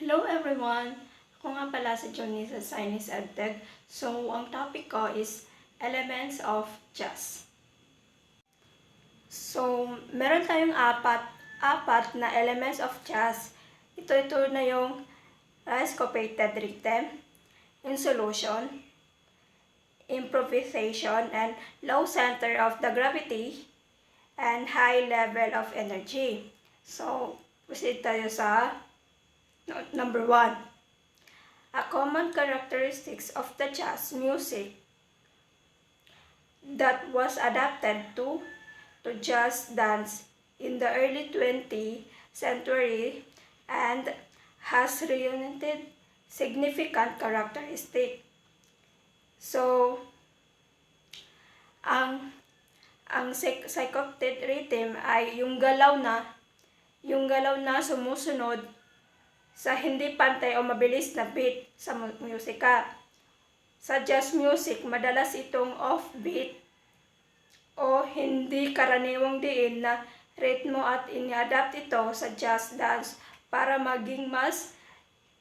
Hello everyone! Ako nga pala si Johnny sa Chinese EdTech. So, ang topic ko is elements of jazz. So, meron tayong apat na elements of jazz. Ito na yung syncopated rhythm, insolution, improvisation, and low center of the gravity, and high level of energy. So, proceed tayo sa number 1. A common characteristics of the jazz music that was adapted to jazz dance in the early 20th century and has reunited significant characteristic. So, ang syncopated rhythm ay yung galaw na sumusunod sa hindi pantay o mabilis na beat sa musika. Sa jazz music, madalas itong off-beat o hindi karaniwang diin na ritmo at ini-adapt ito sa jazz dance para maging mas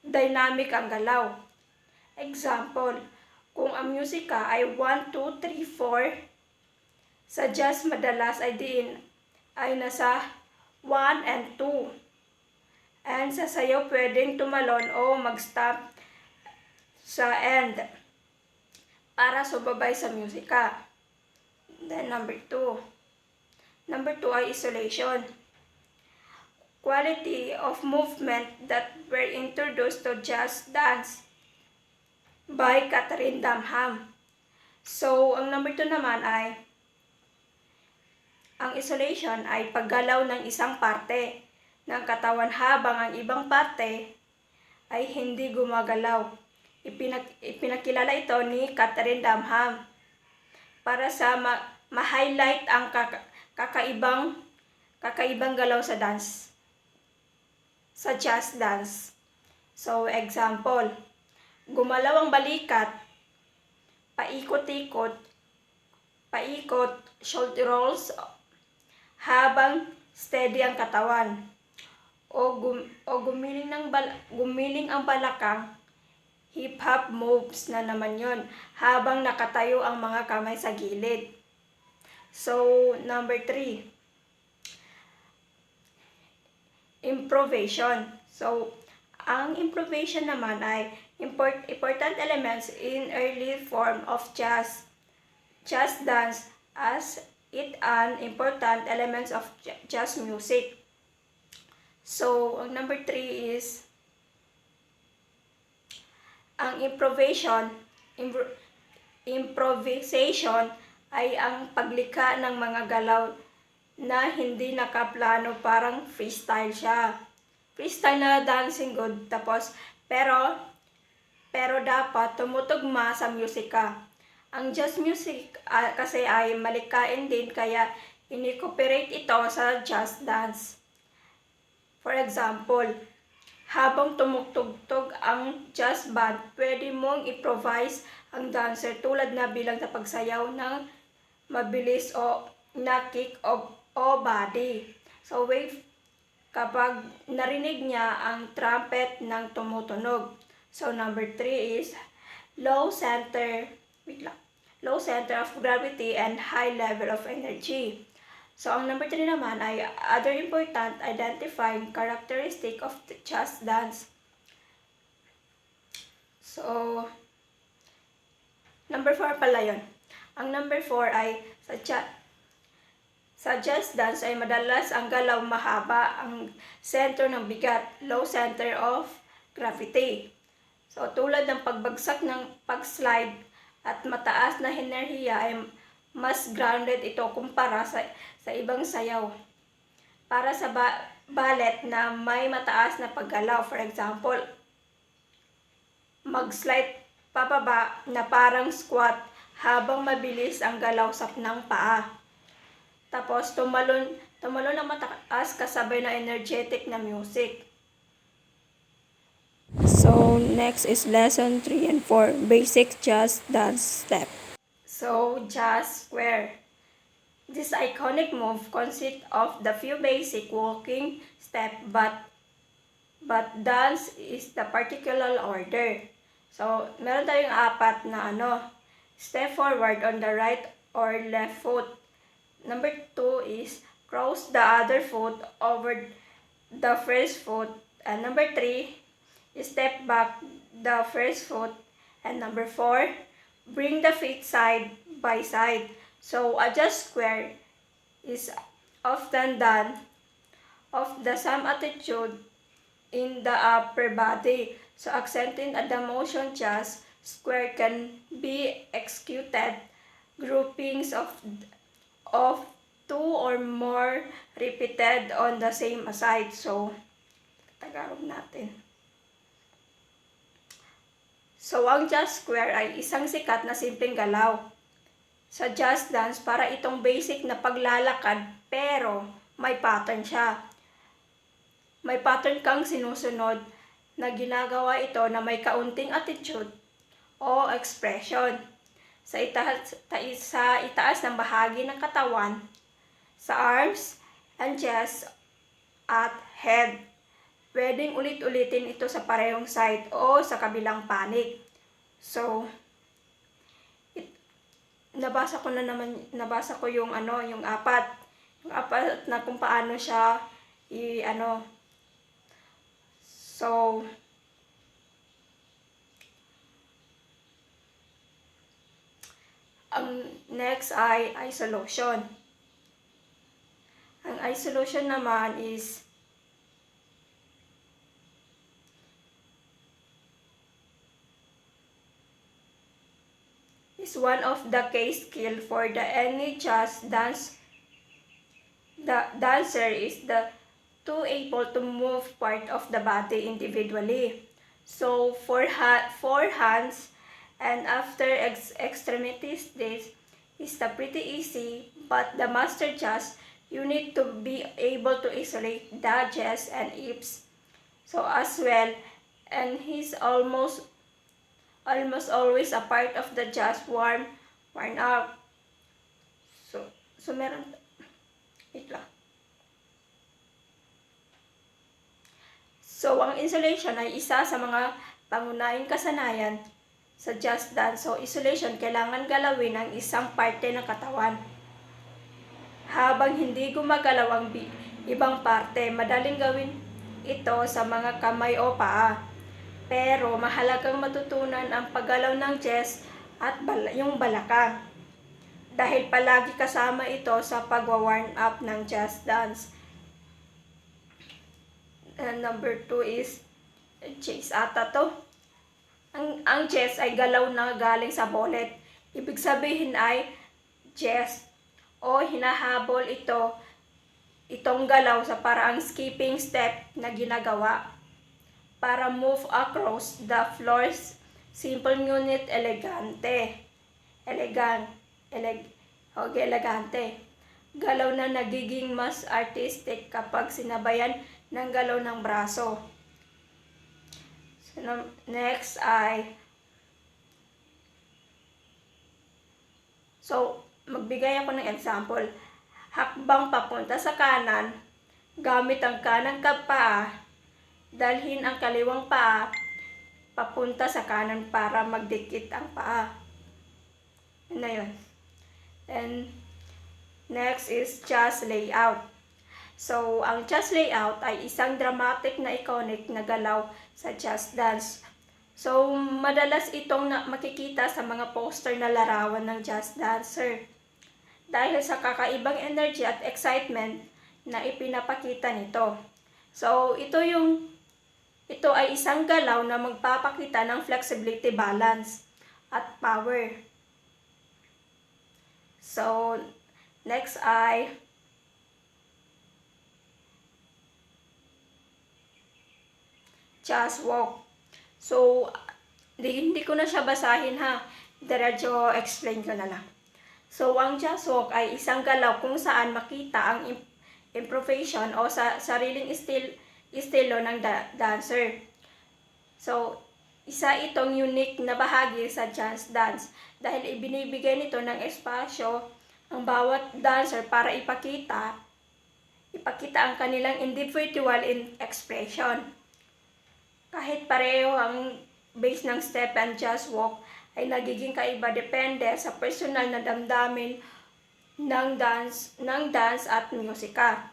dynamic ang galaw. Example, kung ang musika ay 1, 2, 3, 4, sa jazz madalas ay diin ay nasa 1 and 2. And sa sayaw pwedeng tumalon o mag-stop sa end para sumabay sa musika. Then number 2. Number 2 ay isolation. Quality of movement that were introduced to jazz dance by Catherine Dunham. So, ang number 2 naman ay ang isolation ay paggalaw ng isang parte ng katawan habang ang ibang parte ay hindi gumagalaw. Ipinakilala ito ni Catherine Dunham para sa ma-highlight ang kakaibang galaw sa dance, sa jazz dance. So, example, gumalaw ang balikat, paikot, shoulder rolls, habang steady ang katawan. O gumiling ang balakang, hip-hop moves na naman yon habang nakatayo ang mga kamay sa gilid. So, number 3. Improvisation. So, ang improvisation naman ay important elements in early form of jazz dance as it an important elements of jazz music. So, ang number 3 is ang improvisation ay ang paglikha ng mga galaw na hindi nakaplano, parang freestyle siya. Freestyle na dancing good, tapos pero dapat tumutugma sa musika. Ang jazz music kasi ay malikhain din kaya ini-copyright ito sa jazz dance. For example, habang tumutugtog ang jazz band, pwede mong improvise ang dancer tulad na bilang sa pagsayaw ng mabilis o na kick o body. So, wave kapag narinig niya ang trumpet ng tumutunog. So, number 3 is low center of gravity and high level of energy. So, ang number 3 naman ay other important identifying characteristic of the jazz dance. So, number 4 pala yun. Ang number 4 ay sa jazz dance ay madalas ang galaw mahaba, ang center ng bigat, low center of gravity. So, tulad ng pagbagsak ng pag-slide at mataas na enerhiya ay mas grounded ito kumpara sa ibang sayaw. Para sa ballet na may mataas na paggalaw, for example, mag-slide pababa na parang squat habang mabilis ang galaw ng paa. Tapos tumalon ng mataas kasabay na energetic na music. So, next is lesson 3 and 4, basic jazz dance step. So, jazz square. This iconic move consists of the few basic walking steps but but dance is the particular order. So, meron tayong apat na step forward on the right or left foot. Number 2 is cross the other foot over the first foot. And number 3 is step back the first foot. And number 4, bring the feet side by side. So, adjust square is often done of the same attitude in the upper body. So, accenting the motion just square can be executed groupings of 2 or more repeated on the same side. So, Tagalog natin. So, ang just square ay isang sikat na simpleng galaw sa just dance para itong basic na paglalakad pero may pattern siya. May pattern kang sinusunod na ginagawa ito na may kaunting attitude o expression sa itaas ng bahagi ng katawan, sa arms and chest at head. Pwedeng ulit-ulitin ito sa parehong side o sa kabilang panig. So, nabasa ko yung yung apat na kung paano siya So, ang next ay isolation. Ang isolation naman is one of the key skill for the any just dance. The dancer is the to able to move part of the body individually. So, four hands and after extremities, this is the pretty easy, but the master just, you need to be able to isolate the chest and hips. So, as well, and he's almost always a part of the just warm up. So meron, wait lang. So, ang isolation ay isa sa mga pangunahing kasanayan sa just dance. So, isolation, kailangan galawin ang isang parte ng katawan. Habang hindi gumagalaw ang ibang parte, madaling gawin ito sa mga kamay o paa. Pero, mahalagang matutunan ang paggalaw ng chest at yung balakang. Dahil palagi kasama ito sa pagwa-warm up ng just dance. And number 2 is chest ata to. Ang chest ay galaw na galing sa bullet. Ibig sabihin ay chest o hinahabol itong galaw sa paraang skipping step na ginagawa para move across the floors. Simple ngunit elegante. Galaw na nagiging mas artistic kapag sinabayan ng galaw ng braso. So, next ay magbigay ako ng example. Hakbang papunta sa kanan, gamit ang kanang paa, dalhin ang kaliwang paa papunta sa kanan para magdikit ang paa. Yun na yun. And next is just layout. So, ang just layout ay isang dramatic na iconic na galaw sa just dance. So, madalas itong makikita sa mga poster na larawan ng just dancer. Dahil sa kakaibang energy at excitement na ipinapakita nito. So, ito ay isang galaw na magpapakita ng flexibility, balance, at power. So, next ay just walk. So, hindi ko na siya basahin ha. Diretso explain ko na lang. So, ang just walk ay isang galaw kung saan makita ang improvisation o sa sariling estilo ng dancer. So, isa itong unique na bahagi sa just dance dahil ibinibigay nito ng espasyo ang bawat dancer para ipakita ang kanilang individual expression. Kahit pareho ang base ng step and just walk, ay nagiging kaiba depende sa personal na damdamin ng dance at musika.